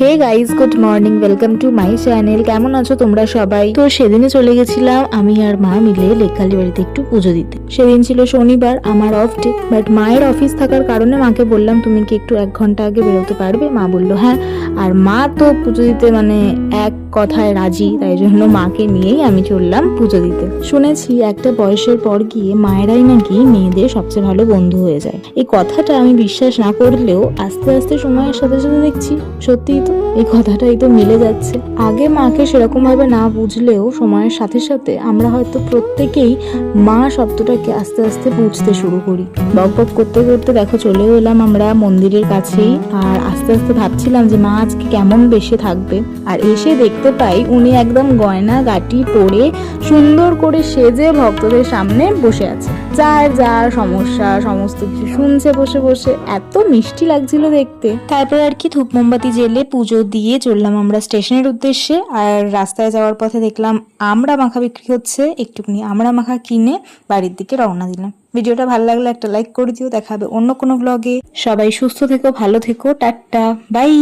Hey guys, good morning, welcome to my channel. কেমন আছো তোমরা সবাই? তো সেদিনে চলে গেছিলাম আমি আর মা মিলে লেকখালি বাড়িতে একটু পুজো দিতে। সেদিন ছিল শনিবার, আমার অফ ডে, বাট মায়ের অফিস থাকার কারণে মাকে বললাম তুমি কি একটু 1 ঘন্টা আগে বেরোতে পারবে? মা বললো হ্যাঁ। আর মা তো পুজো দিতে মানে এক কথায় রাজি, তাই জন্য মাকে নিয়েই আমি চললাম পুজো দিতে। শুনেছি একটা বয়সের পর গিয়ে মায়েরাই নাকি মেয়েদের সবচেয়ে ভালো বন্ধু হয়ে যায়। এই কথাটা আমি বিশ্বাস না করলেও আস্তে আস্তে সময়ের সাথে সাথে দেখছি সত্যিই তো এই কথাটাই তো মিলে যাচ্ছে। আগে মাকে সেরকম ভাবে না বুঝলেও সময়ের সাথে সাথে আমরা হয়তো প্রত্যেকেই মা শব্দটাকে আস্তে আস্তে বুঝতে শুরু করি। বক বক করতে করতে দেখো চলে এলাম আমরা মন্দিরের কাছেই। আর আস্তে আস্তে ভাবছিলাম যে মা আজকে কেমন বেশে থাকবে। আর এসে দেখতে পাই উনি একদম গয়না গাটি পরে সুন্দর করে সেজে ভক্তদের সামনে বসে আছে। যার যার সমস্যা সমস্ত কিছু শুনছে বসে বসে। এত মিষ্টি লাগছিল দেখতে। তারপর আর কি ধূপ মোমবাতি জেলে পুজো দিয়ে চললাম আমরা স্টেশনের উদ্দেশ্যে। আর রাস্তায় যাওয়ার পথে দেখলাম আমড়া মাখা বিক্রি হচ্ছে, একটুখানি আমড়া মাখা কিনে বাড়ির দিকে রওনা দিলাম। ভিডিওটা ভালো লাগলে একটা লাইক করে দিও। দেখা হবে অন্য কোনো ব্লগে। সবাই সুস্থ থেকো, ভালো থেকো, টাটা, বাই।